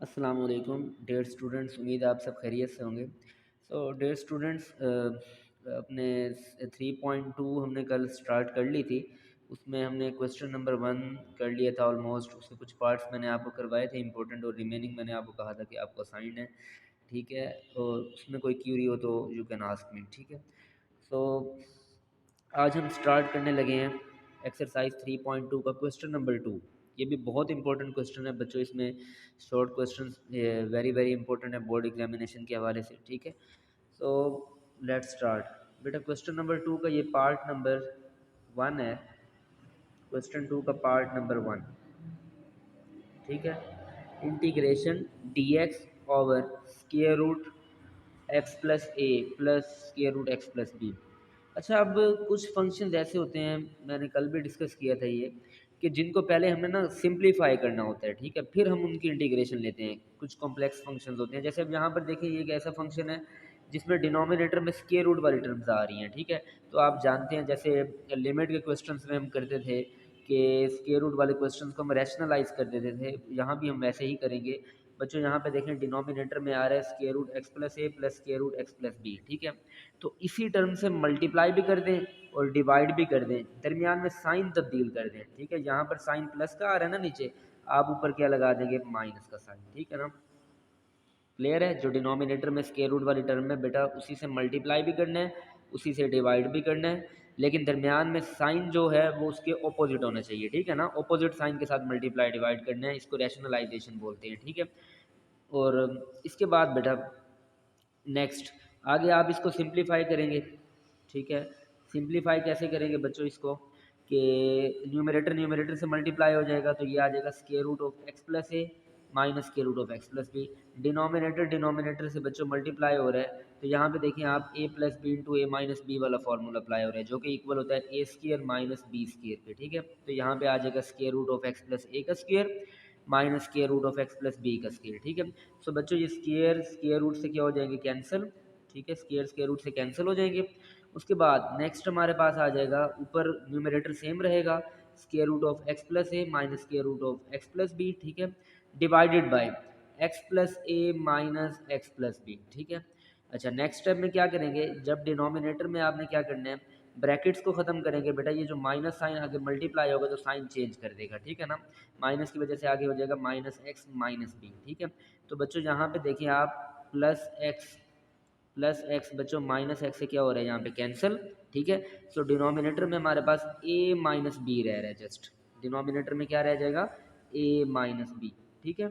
अस्सलाम वालेकुम dear students, उम्मीद है आप सब खैरियत से होंगे। डियर स्टूडेंट्स, अपने 3.2 हमने कल स्टार्ट कर ली थी। उसमें हमने क्वेश्चन नंबर 1 कर लिया था ऑलमोस्ट। उसके कुछ पार्ट्स मैंने आपको करवाए थे इंपॉर्टेंट, और रिमेनिंग मैंने आपको कहा था कि आपको असाइन है। ठीक है, और उसमें कोई क्यूरी हो तो यू कैन आस्क मी। ठीक है, सो आज हम स्टार्ट करने लगे हैं एक्सरसाइज 3.2 का क्वेश्चन नंबर 2। ये भी बहुत इंपॉर्टेंट क्वेश्चन है बच्चों। इसमें short question very very important है बोर्ड एग्जामिनेशन के हवाले से। ठीक है, सो लेट्स स्टार्ट। बेटा क्वेश्चन नंबर 2 का ये पार्ट नंबर 1 है। क्वेश्चन 2 का पार्ट नंबर 1। ठीक है, integration d x over square root x plus a plus square root x plus b. अच्छा, अब कुछ फंक्शन ऐसे होते हैं, मैंने कल भी डिस्कस किया था ये, कि जिनको पहले हमें ना सिंप्लीफाई करना होता है। ठीक है, फिर हम उनकी इंटीग्रेशन लेते हैं। कुछ कॉम्प्लेक्स फंक्शंस होते हैं, जैसे अब यहाँ पर देखिए ये एक ऐसा फंक्शन है जिसमें डिनोमिनेटर में स्क्वायर रूट वाली टर्म्स आ रही हैं। ठीक है, तो आप जानते हैं जैसे लिमिट के क्वेश्चंस में हम करते थे कि स्क्वायर रूट वाले क्वेश्चंस को हम रैशनलाइज कर देते थे, यहाँ भी हम वैसे ही करेंगे। बच्चों यहाँ पे देखें डिनोमिनेटर में आ रहा है square root x plus a plus square root x plus b. ठीक है, तो इसी टर्म से मल्टीप्लाई भी कर दें और डिवाइड भी कर दें, दरमियान में साइन तब्दील कर दें। ठीक है, यहाँ पर साइन प्लस का आ रहा है ना नीचे, आप ऊपर क्या लगा देंगे, माइनस का साइन। ठीक है ना, क्लियर है। जो डिनोमिनेटर में स्क्वायर रूट वाली टर्म में बेटा उसी से मल्टीप्लाई भी करना है, उसी से डिवाइड भी करना है, लेकिन दरमियान में साइन जो है वो उसके ऑपोजिट होना चाहिए। ठीक है ना, ऑपोजिट साइन के साथ मल्टीप्लाई डिवाइड करना है, इसको रैशनलाइजेशन बोलते हैं। ठीक है, और इसके बाद बेटा नेक्स्ट आगे आप इसको सिंप्लीफाई करेंगे। ठीक है, सिंप्लीफाई कैसे करेंगे बच्चों इसको, कि न्यूमरेटर न्यूमरेटर से मल्टीप्लाई हो जाएगा, तो ये आ जाएगा square root of x plus a minus square root of x plus b. Denominator denominator से बच्चों मल्टीप्लाई हो रहा है, तो यहाँ पे देखिए आप a plus b into a minus b वाला फॉर्मूला अप्लाई हो रहा है, जो कि इक्वल होता है a square minus b square के। ठीक है, तो यहाँ पे आ जाएगा square root of x plus a का square minus square root of x plus b का स्क्वायर। ठीक है, सो बच्चों ये स्क्वायर स्क्वायर रूट से क्या हो जाएंगे, कैंसिल। ठीक है, स्क्वायर स्क्वायर रूट से कैंसिल हो जाएंगे। उसके बाद नेक्स्ट हमारे पास आ जाएगा, ऊपर न्यूमरेटर सेम रहेगा, square root of x plus a minus square root of x plus b. ठीक है, divided by x plus a minus x plus b. ठीक है, अच्छा नेक्स्ट स्टेप में क्या करेंगे, जब डिनोमिनेटर में आपने क्या करना है, ब्रैकेट्स को ख़त्म करेंगे। बेटा ये जो माइनस साइन आगे मल्टीप्लाई होगा तो साइन चेंज कर देगा। ठीक है ना, माइनस की वजह से आगे हो जाएगा माइनस एक्स माइनस बी। ठीक है, तो बच्चों यहाँ पे देखिए आप प्लस एक्स बच्चों माइनस एक्स से क्या हो रहा है यहाँ पे, कैंसिल। ठीक है, सो डिनोमिनेटर में हमारे पास ए माइनस बी रह रहा है, जस्ट डिनोमिनेटर में क्या रह जाएगा, ए माइनस बी। ठीक है,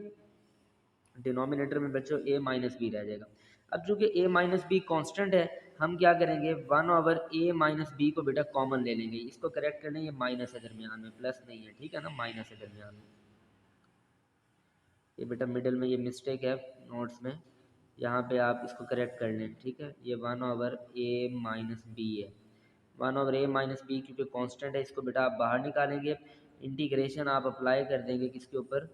डिनोमिनेटर में बच्चों ए माइनस बी रह जाएगा। अब चूंकि ए माइनस बी कॉन्स्टेंट है, हम क्या करेंगे, 1 ओवर ए माइनस बी को बेटा कॉमन ले लेंगे। इसको करेक्ट करने, ये माइनस है दरमियान में, प्लस नहीं है। ठीक है ना, माइनस है दरमियान में, ये बेटा मिडल में ये मिस्टेक है नोट्स में, यहाँ पे आप इसको करेक्ट कर लें। ठीक है, ये 1 ओवर ए माइनस बी है। 1 ओवर ए माइनस बी क्योंकि कांस्टेंट है, इसको बेटा आप बाहर निकालेंगे। इंटीग्रेशन आप अप्लाई कर देंगे किसके ऊपर,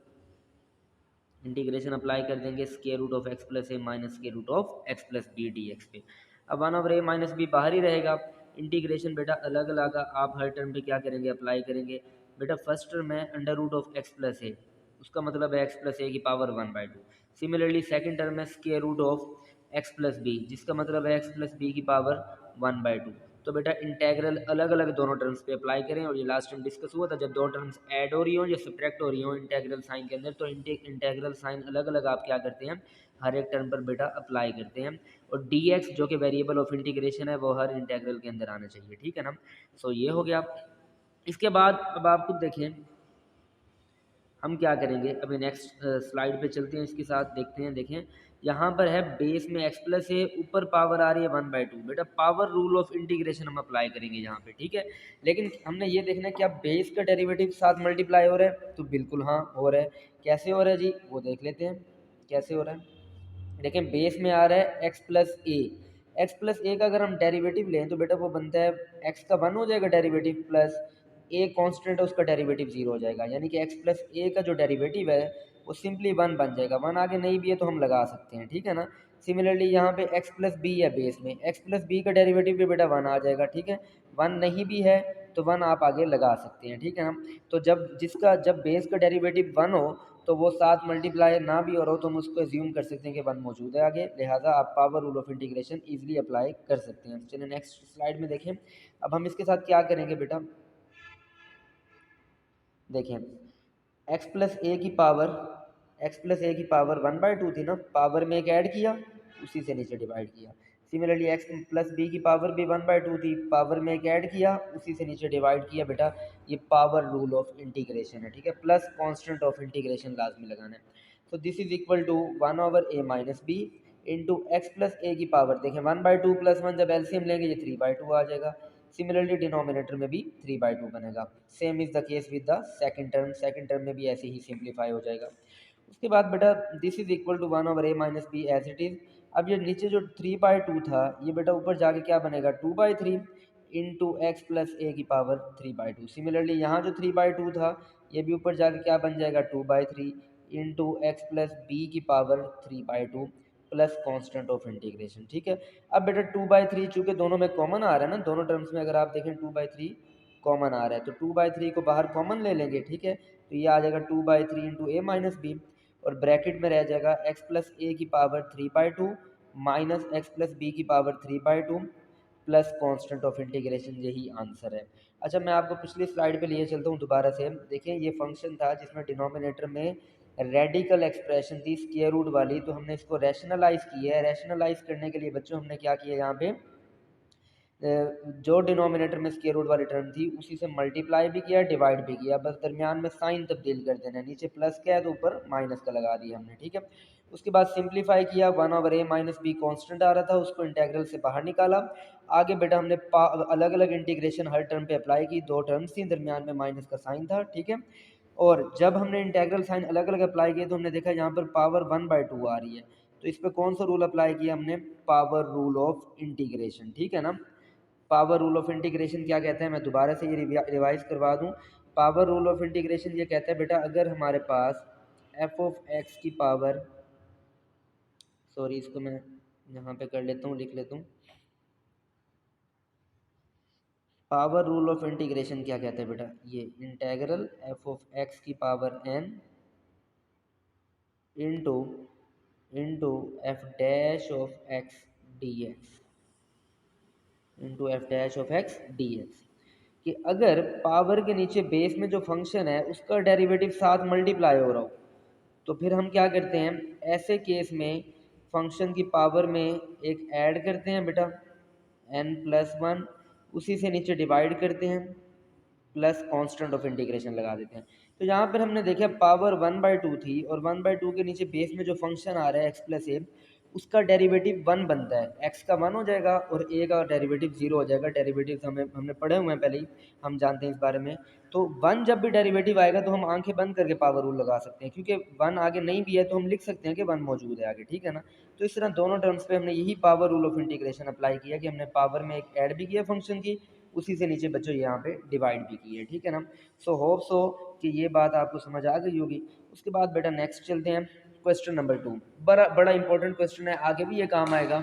इंटीग्रेशन अप्लाई कर देंगे square root of x plus a minus square root of x plus b d x पे। अब 1 ओवर ए माइनस बी बाहर ही रहेगा। इंटीग्रेशन बेटा अलग अलग आप हर टर्म पे क्या करेंगे, अप्लाई करेंगे। बेटा फर्स्ट टर्म है under root of x plus a, उसका मतलब है एक्स प्लस ए की पावर 1/2। सिमिलरली सेकेंड टर्म है square root of x plus b, जिसका मतलब है एक्स प्लस बी की पावर 1/2। तो बेटा इंटेग्रल अलग अलग दोनों टर्म्स पे अप्लाई करें, और ये लास्ट टाइम डिस्कस हुआ था, जब दो टर्म्स ऐड हो रही हो या सब्ट्रैक्ट हो रही हो इंटेग्रल साइन के अंदर, तो इंटेग्रल साइन अलग अलग आप क्या करते हैं, हर एक टर्म पर बेटा अप्लाई करते हैं। और डी एक्स जो कि वेरिएबल ऑफ इंटीग्रेशन है, वो हर इंटेग्रल के अंदर आना चाहिए। ठीक है ना, सो ये हो गया। इसके बाद अब आप खुद देखें हम क्या करेंगे, अभी नेक्स्ट स्लाइड पे चलते हैं, इसके साथ देखते हैं। देखें यहाँ पर है बेस में एक्स प्लस है, ऊपर पावर आ रही है 1/2। बेटा पावर रूल ऑफ इंटीग्रेशन हम अप्लाई करेंगे यहाँ पे। ठीक है, लेकिन हमने ये देखना है क्या बेस का डेरिवेटिव साथ मल्टीप्लाई हो रहा है, तो बिल्कुल हाँ हो रहा है। कैसे हो रहा है जी, वो देख लेते हैं कैसे हो रहा है। देखें बेस में आ रहा है x plus A, x plus a का अगर हम डेरिवेटिव लें तो बेटा वो बनता है एक्स का 1 हो जाएगा डेरिवेटिव, प्लस ए कांस्टेंट है उसका डेरिवेटिव 0 हो जाएगा, यानी कि एक्स प्लस ए का जो डेरिवेटिव है वो सिंपली 1 बन जाएगा। 1 आगे नहीं भी है तो हम लगा सकते हैं। ठीक है ना, सिमिलरली यहाँ पे एक्स प्लस बी है बेस में, एक्स प्लस बी का डेरिवेटिव भी बेटा 1 आ जाएगा। ठीक है, 1 नहीं भी है तो 1 आप आगे लगा सकते हैं। ठीक है ना, तो जब बेस का डेरिवेटिव 1 हो तो वो 7 मल्टीप्लाई ना भी हो रहा हो तो हम उसको एज्यूम कर सकते हैं कि 1 मौजूद है आगे, लिहाजा आप power rule of integration easily apply कर सकते हैं। चलिए नेक्स्ट स्लाइड में देखें। अब हम इसके साथ क्या करेंगे बेटा, देखें x प्लस ए की पावर 1/2 थी ना, पावर में एक ऐड किया, उसी से नीचे डिवाइड किया। सिमिलरली एक्स प्लस बी की पावर भी 1/2 थी, पावर में एक ऐड किया, उसी से नीचे डिवाइड किया। बेटा ये पावर रूल ऑफ इंटीग्रेशन है, ठीक है, प्लस कांस्टेंट ऑफ इंटीग्रेशन लाजमी लगाना है। तो this is equal to 1/a minus b into x plus a की पावर, देखें 1/2 प्लस 1 जब एलसीएम लेंगे ये 3/2 आ जाएगा। सिमिलरली डिनोमिनेटर में भी 3/2 बनेगा। Same is the case with the second term में भी ऐसे ही सिंप्लीफाई हो जाएगा। उसके बाद बेटा this is equal to 1/a minus b as it is. अब ये नीचे जो 3/2 था ये बेटा ऊपर जाके क्या बनेगा 2/3 इंटू एक्स प्लस ए की पावर 3/2। सिमिलरली यहाँ जो 3/2 था ये भी ऊपर जाके क्या बन जाएगा 2/3 इंटू एक्स प्लस बी की power 3/2 plus constant of integration, ठीक है। अब बेटा 2/3 चूँकि दोनों में कॉमन आ रहा है ना, दोनों टर्म्स में अगर आप देखें 2/3 कॉमन आ रहा है तो 2/3 को बाहर कॉमन ले लेंगे, ठीक है। तो ये आ जाएगा 2/3 इंटू ए माइनस बी और ब्रैकेट में रह जाएगा एक्स प्लस ए की power 3/2 minus x plus b की power 3/2 plus constant of integration, यही आंसर है। अच्छा मैं आपको पिछली स्लाइड पे लिए चलता हूँ दोबारा से। देखें ये फंक्शन था जिसमें डिनोमिनेटर में रेडिकल एक्सप्रेशन थी स्क्वायर रूट वाली, तो हमने इसको रैशनलाइज किया है। रैशनलाइज करने के लिए बच्चों हमने क्या किया, यहाँ पे जो डिनोमिनेटर में स्क्वायर रूट वाली टर्म थी उसी से मल्टीप्लाई भी किया, डिवाइड भी किया, बस दरमियान में साइन तब्दील कर देना है। नीचे प्लस का है तो ऊपर माइनस का लगा दिया हमने, ठीक है। उसके बाद सिंप्लीफाई किया, 1/a माइनस बी कॉन्स्टेंट आ रहा था उसको इंटेग्रल से बाहर निकाला। आगे बेटा हमने अलग अलग इंटीग्रेशन हर टर्म पे अप्लाई की, दो टर्म्स थी दरमियान में माइनस का साइन था, ठीक है। और जब हमने इंटेग्रल साइन अलग अलग अप्लाई किए तो हमने देखा यहाँ पर पावर 1/2 आ रही है, तो इस पर कौन सा रूल अप्लाई किया हमने, पावर रूल ऑफ इंटीग्रेशन, ठीक है ना। पावर रूल ऑफ इंटीग्रेशन क्या कहते हैं, मैं दोबारा से ये रिवाइज करवा दूं। पावर रूल ऑफ इंटीग्रेशन ये कहता है बेटा अगर हमारे पास एफ ऑफ एक्स की पावर, सॉरी इसको मैं यहाँ पे कर लेता हूँ, लिख लेता हूँ। पावर रूल ऑफ इंटीग्रेशन क्या कहते हैं बेटा, ये इंटेग्रल एफ ऑफ एक्स की power n into into f dash of x d x into f dash of x d x, कि अगर पावर के नीचे बेस में जो फंक्शन है उसका डेरिवेटिव साथ मल्टीप्लाई हो रहा हो तो फिर हम क्या करते हैं, ऐसे केस में फंक्शन की पावर में एक ऐड करते हैं बेटा n+1, उसी से नीचे डिवाइड करते हैं प्लस कांस्टेंट ऑफ इंटीग्रेशन लगा देते हैं। तो यहाँ पर हमने देखा पावर 1/2 थी और 1/2 के नीचे बेस में जो फंक्शन आ रहा है एक्स प्लस ए उसका डेरिवेटिव 1 बनता है, एक्स का 1 हो जाएगा और ए का डेरिवेटिव 0 हो जाएगा। डेरिवेटिव हमने पढ़े हुए हैं पहले ही, हम जानते हैं इस बारे में। तो 1 जब भी डेरिवेटिव आएगा तो हम आंखें बंद करके पावर रूल लगा सकते हैं, क्योंकि 1 आगे नहीं भी है तो हम लिख सकते हैं कि 1 मौजूद है आगे, ठीक है ना। तो इस तरह दोनों टर्म्स पे हमने यही power rule of integration apply किया कि हमने पावर में एक ऐड भी किया फंक्शन की, उसी से नीचे बच्चों यहाँ पे डिवाइड भी की है, ठीक है ना। सो होप सो कि ये बात आपको समझ आ गई होगी। उसके बाद बेटा नेक्स्ट चलते हैं क्वेश्चन नंबर 2। बड़ा इंपॉर्टेंट क्वेश्चन है, आगे भी ये काम आएगा।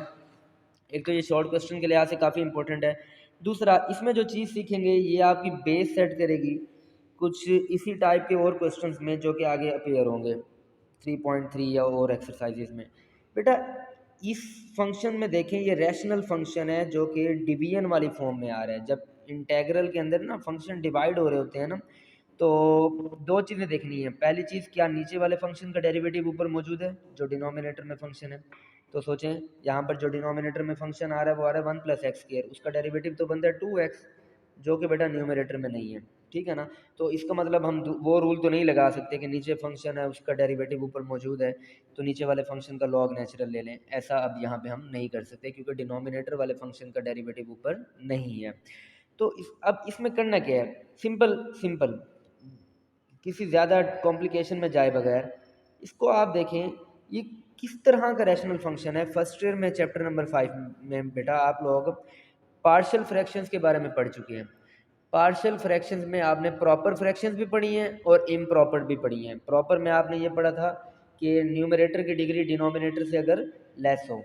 एक तो ये शॉर्ट क्वेश्चन के लिहाज से काफ़ी इंपॉर्टेंट है, दूसरा इसमें जो चीज़ सीखेंगे ये आपकी बेस सेट करेगी कुछ इसी टाइप के और क्वेश्चंस में जो कि आगे अपेयर होंगे 3.3 या और एक्सरसाइजेज में। बेटा इस फंक्शन में देखें ये रैशनल फंक्शन है जो कि डिवीजन वाली फॉर्म में आ रहा है। जब इंटेग्रल के अंदर ना फंक्शन डिवाइड हो रहे होते हैं ना, तो दो चीज़ें देखनी है। पहली चीज़ क्या नीचे वाले फंक्शन का डेरिवेटिव ऊपर मौजूद है जो डिनोमिनेटर में फंक्शन है। तो सोचें यहाँ पर जो डिनोमिनेटर में फंक्शन आ रहा है वो आ रहा है 1+x², उसका डेरिवेटिव तो बनता है 2x जो कि बेटा न्यूमरेटर में नहीं है, ठीक है ना। तो इसका मतलब हम वो रूल तो नहीं लगा सकते कि नीचे फंक्शन है उसका डेरिवेटिव ऊपर मौजूद है तो नीचे वाले फंक्शन का लॉग नेचुरल ले लें, ऐसा अब यहाँ पे हम नहीं कर सकते क्योंकि डिनोमिनेटर वाले फंक्शन का डेरिवेटिव ऊपर नहीं है। तो अब इसमें करना क्या है, सिंपल सिंपल किसी ज़्यादा कॉम्प्लिकेशन में जाए बगैर इसको आप देखें ये किस तरह का रैशनल फंक्शन है। फर्स्ट ईयर में चैप्टर नंबर 5 में बेटा आप लोग पार्शियल फ्रैक्शंस के बारे में पढ़ चुके हैं। पार्शियल फ्रैक्शंस में आपने प्रॉपर फ्रैक्शंस भी पढ़ी हैं और इम्प्रॉपर भी पढ़ी हैं। प्रॉपर में आपने ये पढ़ा था कि न्यूमरेटर की डिग्री डिनोमिनेटर से अगर लेस हो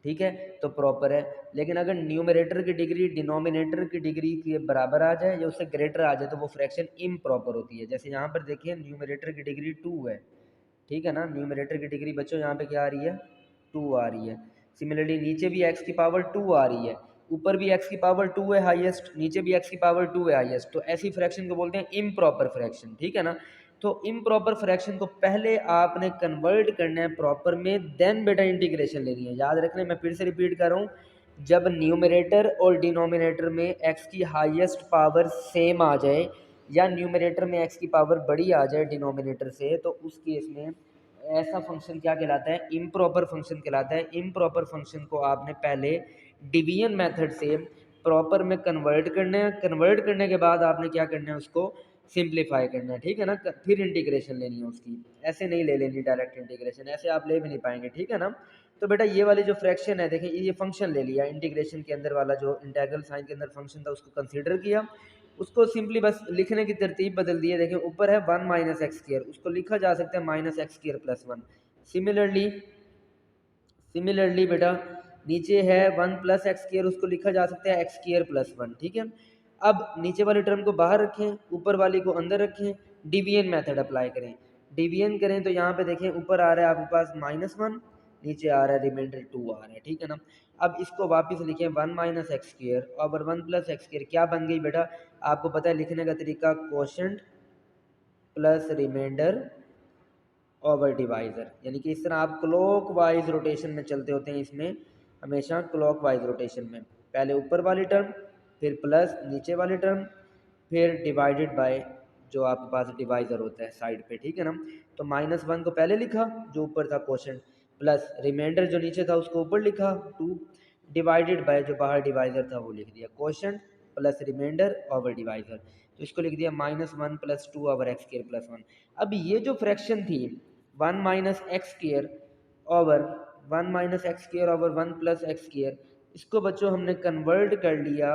ठीक है, तो प्रॉपर है। लेकिन अगर न्यूमरेटर की डिग्री डिनोमिनेटर की डिग्री के बराबर आ जाए या उससे ग्रेटर आ जाए तो वो फ्रैक्शन इम्प्रॉपर होती है। जैसे यहाँ पर देखिए न्यूमरेटर की डिग्री 2 है, ठीक है ना, न्यूमरेटर की डिग्री बच्चों यहाँ पे क्या आ रही है, 2 आ रही है। सिमिलरली नीचे भी x की पावर 2 आ रही है, ऊपर भी x की पावर 2 है हाईएस्ट, नीचे भी x की पावर 2 है हाईएस्ट, तो ऐसी फ्रैक्शन को बोलते हैं इम्प्रॉपर फ्रैक्शन, ठीक है ना। तो इम्प्रॉपर फ्रैक्शन को पहले आपने कन्वर्ट करना है प्रॉपर में, देन बेटा इंटीग्रेशन लेनी है। याद रखना, मैं फिर से रिपीट कर रहा हूँ, जब न्यूमरेटर और डिनोमिनेटर में x की हाईएस्ट पावर सेम आ जाए या न्यूमरेटर में x की पावर बड़ी आ जाए डिनोमिनेटर से, तो उस केस में ऐसा फंक्शन क्या कहलाता है, इम्प्रॉपर फंक्शन कहलाता है। इम्प्रॉपर फंक्शन को आपने पहले डिवीजन मेथड से प्रॉपर में कन्वर्ट करना है, कन्वर्ट करने के बाद आपने क्या करना है, उसको सिंप्लीफाई करना है, ठीक है ना, फिर इंटीग्रेशन लेनी है उसकी। ऐसे नहीं ले लेनी डायरेक्ट इंटीग्रेशन, ऐसे आप ले भी नहीं पाएंगे, ठीक है ना। तो बेटा ये वाली जो फ्रैक्शन है देखिए, ये फंक्शन ले लिया इंटीग्रेशन के अंदर वाला, जो इंटीग्रल साइन के अंदर फंक्शन था उसको कंसीडर किया, उसको सिंपली बस लिखने की तरतीब बदल दी है। देखिए ऊपर है 1 माइनस एक्स स्क्र, उसको लिखा जा सकता है minus x square plus 1। Similarly बेटा नीचे है 1 प्लस एक्स स्क्र, उसको लिखा जा सकता है एक्स स्क्र प्लस 1, ठीक है। अब नीचे वाली टर्म को बाहर रखें, ऊपर वाली को अंदर रखें, डिवीजन मेथड अप्लाई करें। डिवीजन करें तो यहाँ पे देखें ऊपर आ रहा है आपके पास -1, नीचे आ रहा है रिमाइंडर 2 आ रहा है, ठीक है ना। अब इसको वापस लिखें 1 minus x square over 1 plus x square, क्या बन गई बेटा, आपको पता है लिखने का तरीका, quotient plus remainder over divisor, यानी कि इस तरह आप क्लॉक वाइज रोटेशन में चलते होते हैं, इसमें हमेशा क्लॉक वाइज रोटेशन में, पहले ऊपर वाली टर्म, फिर प्लस नीचे वाली टर्म, फिर डिवाइडेड बाय जो आपके पास डिवाइज़र होता है साइड पे, ठीक है ना। तो -1 को पहले लिखा जो ऊपर था क्वोशंट, प्लस रिमाइंडर जो नीचे था उसको ऊपर लिखा 2, डिवाइडेड बाय जो बाहर डिवाइज़र था वो लिख दिया quotient plus remainder over divisor, तो इसको लिख दिया -1 plus 2 over x square plus 1। अब ये जो फ्रैक्शन थी 1 minus x square over 1 minus x square over 1 plus x square, इसको बच्चों हमने कन्वर्ट कर लिया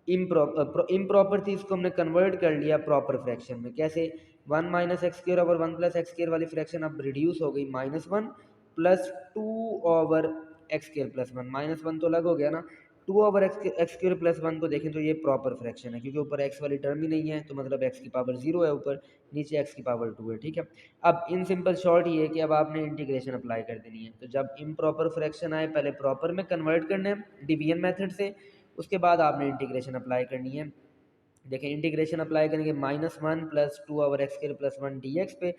इम्प्रॉपर थी, इसको हमने कन्वर्ट कर लिया प्रॉपर फ्रैक्शन में। कैसे, 1 minus x square over 1 plus x square वाली फ्रैक्शन अब रिड्यूस हो गई -1 plus 2 over x square plus 1, -1 तो अलग हो गया ना, 2 ओवर एक्स स्क्वायर प्लस 1 को देखें तो ये प्रॉपर फ्रैक्शन है, क्योंकि ऊपर एक्स वाली टर्म ही नहीं है, तो मतलब एक्स की पावर 0 है ऊपर, नीचे एक्स की पावर 2 है, ठीक है। अब इन सिंपल शॉर्ट ये है कि अब आपने इंटीग्रेशन अप्लाई कर देनी है। तो जब इम्प्रॉपर फ्रैक्शन आए पहले प्रॉपर में कन्वर्ट करना है डिवीजन मेथड से, उसके बाद आपने इंटीग्रेशन अप्लाई करनी है। देखिए इंटीग्रेशन अप्लाई करेंगे -1 plus 2 over x square plus 1 dx पे,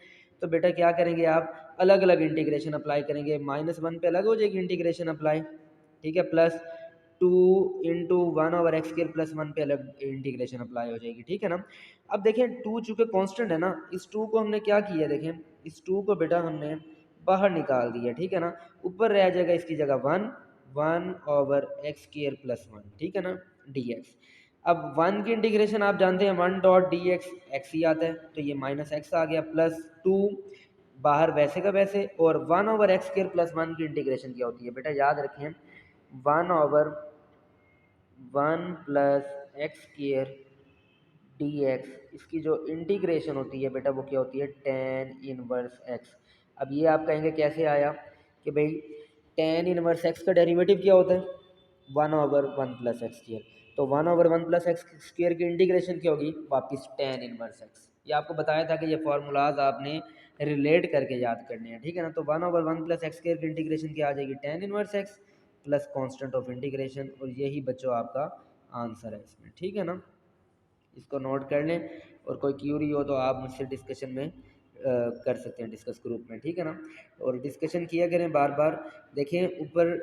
तो बेटा क्या करेंगे आप, अलग अलग इंटीग्रेशन अप्लाई करेंगे। -1 पे अलग हो जाएगी इंटीग्रेशन अप्लाई, ठीक है, plus 2 into 1 over x square plus 1 पे अलग इंटीग्रेशन अप्लाई हो जाएगी, ठीक है ना। अब देखें 2 चूँकि कांस्टेंट है ना, इस 2 को हमने क्या किया, देखें इस 2 को बेटा हमने बाहर निकाल दिया, ठीक है ना। ऊपर रह जाएगा इसकी जगह 1 ओवर एक्स स्क्वायर प्लस 1, ठीक है ना, dx। अब 1 की इंटीग्रेशन आप जानते हैं 1 डॉट डी एक्स, एक्स ही आता है, तो ये माइनस एक्स आ गया, प्लस 2 बाहर वैसे का वैसे, और 1 ओवर एक्स स्क्वायर प्लस 1 की इंटीग्रेशन क्या होती है बेटा, याद रखें 1 over 1 plus x square D x, इसकी जो इंटीग्रेशन होती है बेटा वो क्या होती है, टेन इनवर्स एक्स। अब ये आप कहेंगे कैसे आया कि भाई टेन इनवर्स एक्स का डेरिवेटिव क्या होता है, 1/1 प्लस एक्स स्क्र, तो 1/1 प्लस एक्स स्क्र की इंटीग्रेशन क्या होगी, वापस टेन इनवर्स एक्स। ये आपको बताया था कि ये फार्मूलाज आपने रिलेट करके याद करने हैं, ठीक है ना। तो 1/1 प्लस एक्स स्क्र की इंटीग्रेशन क्या आ जाएगी, tan inverse x plus constant of integration, और यही बच्चों आपका आंसर है इसमें, ठीक है ना। इसको नोट कर लें, और कोई क्यूरी हो तो आप मुझसे डिस्कशन में कर सकते हैं, डिस्कस ग्रुप में, ठीक है ना। और डिस्कशन किया करें बार बार। देखें ऊपर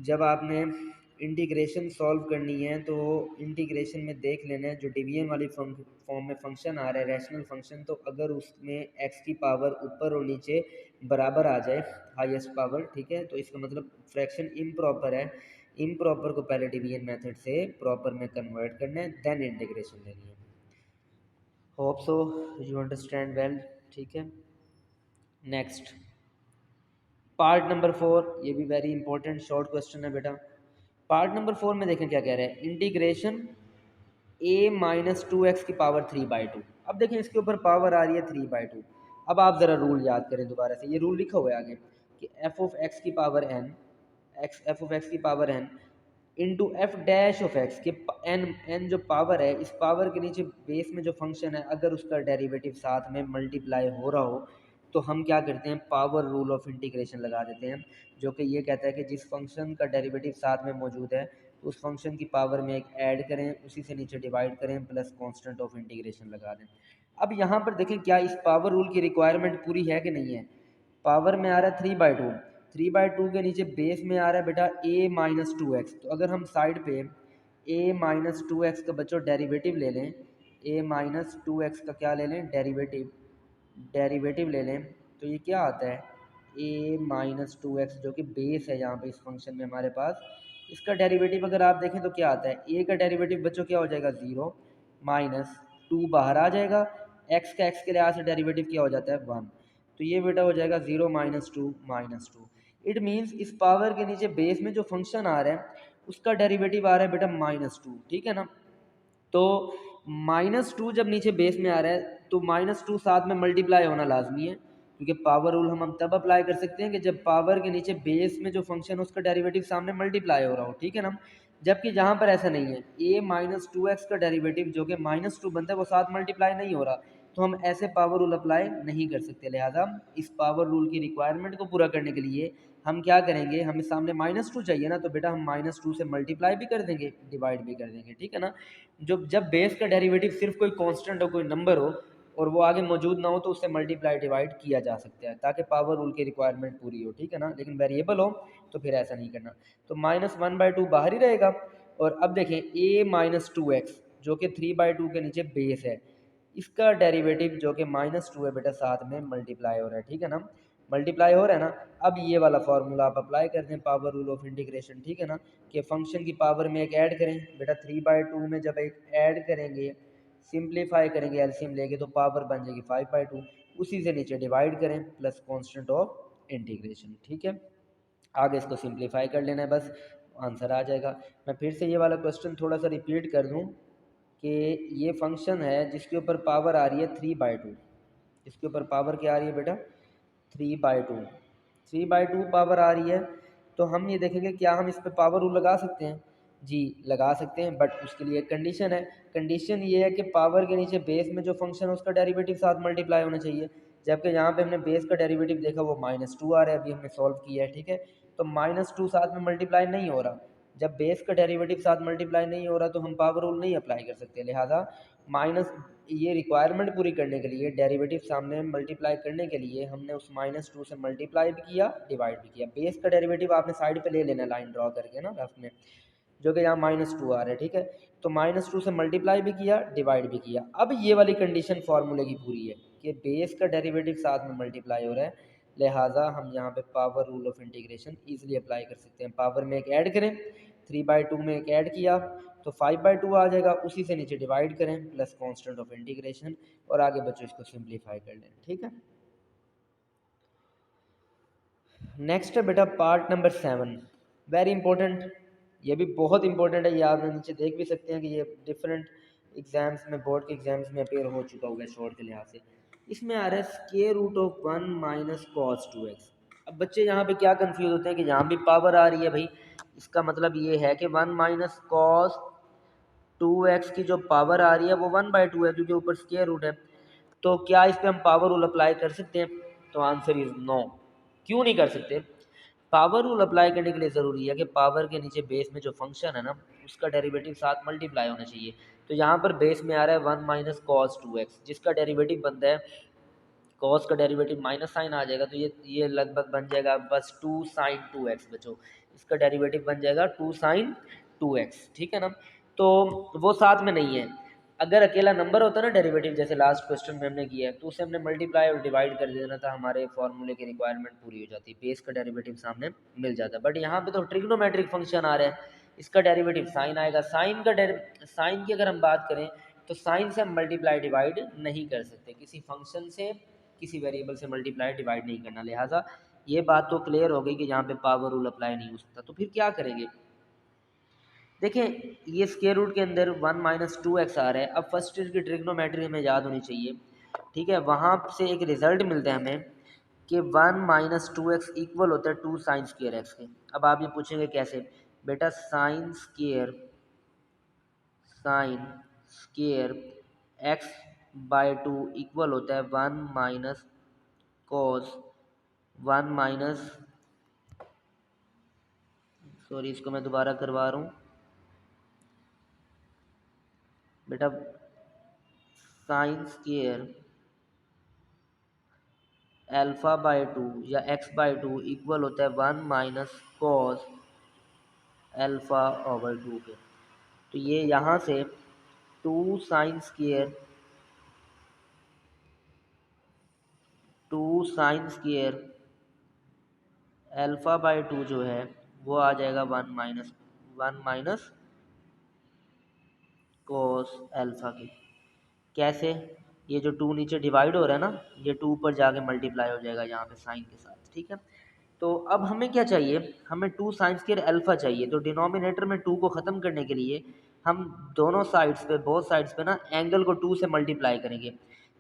जब आपने इंटीग्रेशन सॉल्व करनी है तो इंटीग्रेशन में देख लेना है जो डिवीजन वाली फॉर्म में फंक्शन आ रहा है रैशनल फंक्शन, तो अगर उसमें एक्स की पावर ऊपर और नीचे बराबर आ जाए हाईएस्ट पावर, ठीक है, तो इसका मतलब फ्रैक्शन इम्प्रॉपर है। इम्प्रॉपर को पहले डिवीजन मेथड से प्रॉपर में कन्वर्ट करना है, देन इंटीग्रेशन लेनी है। Hope so you understand well, ठीक है। नेक्स्ट पार्ट नंबर 4, ये भी वेरी इंपॉर्टेंट शॉर्ट क्वेश्चन है बेटा। पार्ट नंबर 4 में देखें क्या कह रहे हैं, इंटीग्रेशन a-2x की पावर 3/2। अब देखें इसके ऊपर पावर आ रही है 3/2। अब आप ज़रा रूल याद करें दोबारा से, ये रूल लिखा हुआ है आगे कि f ऑफ x की power n x f of x की power n into f dash of x के एन एन जो पावर है, इस पावर के नीचे बेस में जो फंक्शन है अगर उसका डेरिवेटिव साथ में मल्टीप्लाई हो रहा हो तो हम क्या करते हैं, पावर रूल ऑफ इंटीग्रेशन लगा देते हैं, जो कि ये कहता है कि जिस फंक्शन का डेरिवेटिव साथ में मौजूद है तो उस फंक्शन की पावर में एक ऐड करें, उसी से नीचे डिवाइड करें प्लस कांस्टेंट ऑफ इंटीग्रेशन लगा दें। अब यहाँ पर देखें क्या इस पावर रूल की रिक्वायरमेंट पूरी है कि नहीं है। पावर में आ रहा है 3/2, 3/2 के नीचे बेस में आ रहा है बेटा a माइनस टू एक्स। तो अगर हम साइड पे a माइनस टू एक्स का बच्चों डेरिवेटिव ले लें, a माइनस टू एक्स का क्या ले लें, डेरिवेटिव ले लें, तो ये क्या आता है a माइनस टू एक्स जो कि बेस है यहाँ पे इस फंक्शन में हमारे पास। इसका डेरिवेटिव अगर आप देखें तो क्या आता है, a का डेरिवेटिव बच्चों क्या हो जाएगा 0 माइनस 2 बाहर आ जाएगा, x का x के लिहाज से डेरिवेटिव क्या हो जाता है 1, तो ये बेटा हो जाएगा 0 माइनस टू। इट मीन्स इस पावर के नीचे बेस में जो फंक्शन आ रहा है उसका डेरिवेटिव आ रहा है बेटा -2, ठीक है ना। तो -2 जब नीचे बेस में आ रहा है तो -2 साथ में मल्टीप्लाई होना लाजमी है, क्योंकि पावर रूल हम तब अप्लाई कर सकते हैं कि जब पावर के नीचे बेस में जो फंक्शन है उसका डेरिवेटिव सामने मल्टीप्लाई हो रहा हो, ठीक है ना। जबकि जहाँ पर ऐसा नहीं है, a माइनस टू एक्स का डेरिवेटिव जो कि -2 बनता है वो साथ मल्टीप्लाई नहीं हो रहा, तो हम ऐसे पावर रूल अप्लाई नहीं कर सकते। लिहाजा इस पावर रूल की रिक्वायरमेंट को पूरा करने के लिए हम क्या करेंगे, हमें सामने -2 चाहिए ना, तो बेटा हम -2 से मल्टीप्लाई भी कर देंगे, डिवाइड भी कर देंगे, ठीक है ना। जब बेस का डेरिवेटिव सिर्फ कोई कांस्टेंट हो, कोई नंबर हो और वो आगे मौजूद ना हो तो उससे मल्टीप्लाई डिवाइड किया जा सकता है ताकि पावर रूल की रिक्वायरमेंट पूरी हो, ठीक है ना। लेकिन वेरिएबल हो तो फिर ऐसा नहीं करना। तो -1/2 बाहर ही रहेगा। और अब देखें a माइनस टू एक्स जो कि 3/2 के नीचे बेस है, इसका डेरिवेटिव जो कि -2 है बेटा साथ में मल्टीप्लाई हो रहा है, ठीक है ना, मल्टीप्लाई हो रहा है ना। अब ये वाला फार्मूला आप अप्लाई कर दें, पावर रूल ऑफ इंटीग्रेशन, ठीक है ना, कि फंक्शन की पावर में एक ऐड करें बेटा 3/2 में जब एक ऐड करेंगे, सिंप्लीफाई करेंगे एलसीएम लेके तो पावर बन जाएगी 5/2, उसी से नीचे डिवाइड करें प्लस कांस्टेंट ऑफ इंटीग्रेशन, ठीक है। आगे इसको सिंप्लीफाई कर लेना है, बस आंसर आ जाएगा। मैं फिर से ये वाला क्वेश्चन थोड़ा सा रिपीट कर दूं कि ये फंक्शन है जिसके ऊपर पावर आ रही है 3/2, इसके ऊपर पावर क्या आ रही है बेटा 3/2, 3/2 पावर आ रही है। तो हम ये देखेंगे क्या हम इस पर पावर रूल लगा सकते हैं, जी लगा सकते हैं, बट उसके लिए एक कंडीशन है। कंडीशन ये है कि पावर के नीचे बेस में जो फंक्शन है उसका डेरिवेटिव साथ मल्टीप्लाई होना चाहिए, जबकि यहाँ पे हमने बेस का डेरिवेटिव देखा वो -2 आ रहा है, अभी हमने सॉल्व किया है, ठीक है। तो -2 साथ में मल्टीप्लाई नहीं हो रहा, जब बेस का डेरिवेटिव साथ मल्टीप्लाई नहीं हो रहा तो हम पावर रूल नहीं अप्लाई कर सकते। लिहाजा माइनस ये रिक्वायरमेंट पूरी करने के लिए, डेरिवेटिव सामने मल्टीप्लाई करने के लिए हमने उस -2 से मल्टीप्लाई भी किया, डिवाइड भी किया। बेस का डेरिवेटिव आपने साइड पे ले लेना लाइन ड्रॉ करके ना रफ में, जो कि यहाँ -2 आ रहा है, ठीक है। तो -2 से मल्टीप्लाई भी किया, डिवाइड भी किया। अब ये वाली कंडीशन फार्मूले की पूरी है कि बेस का डेरिवेटिव साथ में मल्टीप्लाई हो रहा है, लिहाजा हम यहाँ पे power rule of integration easily apply कर सकते हैं। पावर में एक ऐड करें, 3/2 में एक ऐड किया तो 5/2 आ जाएगा, उसी से नीचे डिवाइड करें प्लस कांस्टेंट ऑफ इंटीग्रेशन, और आगे बच्चों इसको सिंप्लीफाई कर लें, ठीक है। नेक्स्ट है बेटा पार्ट नंबर 7, वेरी इंपॉर्टेंट, ये भी बहुत इंपॉर्टेंट है। ये आप नीचे देख भी सकते हैं कि ये डिफरेंट एग्जाम्स में, बोर्ड के एग्जाम्स में अपेयर हो चुका होगा शॉर्ट के लिहाज से। इसमें आ रहा है square root of 1 minus cos 2x। अब बच्चे यहाँ पे क्या कंफ्यूज होते हैं कि यहाँ भी पावर आ रही है भाई, इसका मतलब ये है कि 1 माइनस कॉस 2x की जो पावर आ रही है वो 1/2 है, क्योंकि ऊपर स्क्वायर रूट है। तो क्या इस पे हम पावर रूल अप्लाई कर सकते हैं, तो आंसर इज नो। क्यों नहीं कर सकते, पावर रूल अप्लाई करने के लिए ज़रूरी है कि पावर के नीचे बेस में जो फंक्शन है ना उसका डेरिवेटिव साथ मल्टीप्लाई होना चाहिए। तो यहाँ पर बेस में आ रहा है 1 माइनस कॉस 2x, जिसका डेरिवेटिव बनता है कॉस का डेरिवेटिव माइनस साइन आ जाएगा, तो ये लगभग बन जाएगा बस 2 साइन 2x बचो, इसका डेरिवेटिव बन जाएगा 2 साइन 2x, ठीक है ना। तो वो साथ में नहीं है। अगर अकेला नंबर होता ना डेरिवेटिव, जैसे लास्ट क्वेश्चन में हमने किया है, तो उसे हमने मल्टीप्लाई और डिवाइड कर देना था, हमारे फॉर्मूले की रिक्वायरमेंट पूरी हो जाती, बेस का डेरिवेटिव सामने मिल जाता। बट यहाँ पे तो ट्रिग्नोमेट्रिक फंक्शन आ रहा है, इसका डेरिवेटिव साइन आएगा। साइन की अगर हम बात करें तो साइन से हम मल्टीप्लाई डिवाइड नहीं कर सकते, किसी फंक्शन से किसी वेरिएबल से मल्टीप्लाई डिवाइड नहीं करना। लिहाजा ये बात तो क्लियर हो गई कि यहाँ पे पावर रूल अप्लाई नहीं हो सकता। तो फिर क्या करेंगे, देखें ये स्क्वायर रूट के अंदर 1 माइनस 2x आ रहा है। अब फर्स्ट ईयर की ट्रिग्नोमेट्री हमें याद होनी चाहिए, ठीक है। वहाँ से एक रिजल्ट मिलता है हमें कि 1 - 2x इक्वल होता है 2 साइन स्क्वेयर एक्स के। अब आप ये पूछेंगे कैसे? बेटा साइन स्क्वेयर x/2 इक्वल होता है 1 माइनस कॉस 1 माइनस, सॉरी इसको मैं दोबारा करवा रहा हूँ बेटा, साइन स्क्वेयर α/2 या x/2 इक्वल होता है 1 माइनस कॉस α/2 के। तो ये यहाँ से 2 साइन स्क्वेयर α/2 जो है वो आ जाएगा 1 माइनस कॉस अल्फ़ा के। कैसे? ये जो 2 नीचे डिवाइड हो रहा है ना, ये 2 ऊपर जाके मल्टीप्लाई हो जाएगा यहाँ पे साइन के साथ, ठीक है। तो अब हमें क्या चाहिए? हमें 2 साइन स्क्वायर अल्फ़ा चाहिए। तो डिनोमिनेटर में 2 को ख़त्म करने के लिए हम दोनों साइड्स पे, बोथ साइड्स पे ना एंगल को 2 से मल्टीप्लाई करेंगे।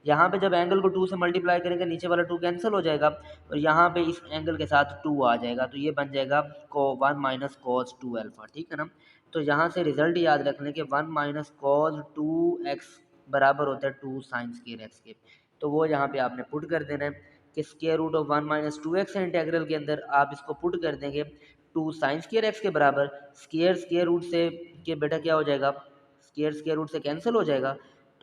यहाँ पे जब एंगल को 2 से मल्टीप्लाई करेंगे नीचे वाला 2 कैंसिल हो जाएगा और यहाँ पे इस एंगल के साथ 2 आ जाएगा, तो ये बन जाएगा 1 माइनस कॉस 2 अल्फ़ा, ठीक है ना। तो यहाँ से रिजल्ट याद रख लें कि 1 माइनस कॉस 2x बराबर होता है 2 साइन स्क्वायर एक्स के। तो वो यहाँ पे आपने पुट कर देना है कि square root of 1 minus 2x है इंटीग्रल के अंदर, आप इसको पुट कर देंगे 2 साइन स्क्वायर एक्स के बराबर। स्क्वायर स्क्वायर रूट से के बेटा क्या हो जाएगा? स्क्वायर स्क्वायर रूट से कैंसिल हो जाएगा,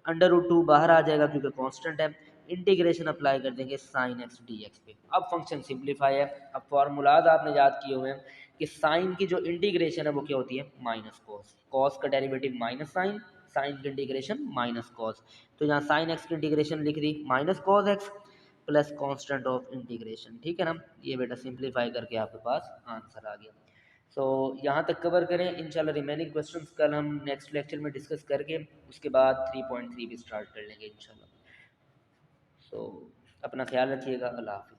अंडर रूट 2 बाहर आ जाएगा क्योंकि कांस्टेंट है। इंटीग्रेशन अप्लाई कर देंगे साइन एक्स डी एक्स पे। अब फंक्शन सिंप्लीफाई है। अब फार्मूलाज आपने याद किए हुए हैं कि साइन की जो इंटीग्रेशन है वो क्या होती है? Minus cos. कॉस का डेरिवेटिव माइनस साइन, साइन की इंटीग्रेशन माइनस कॉस। तो यहाँ साइन एक्स की इंटीग्रेशन लिख दी minus cos x plus constant of integration, ठीक है ना। ये बेटा सिंप्लीफाई करके आपके पास आंसर आ गया। सो यहाँ तक कवर करें। इंशाल्लाह रिमेनिंग क्वेश्चंस कल हम नेक्स्ट लेक्चर में डिस्कस करके उसके बाद 3.3 भी स्टार्ट कर लेंगे इंशाल्लाह। सो अपना ख्याल रखिएगा। अल्लाह हाफ़िज़।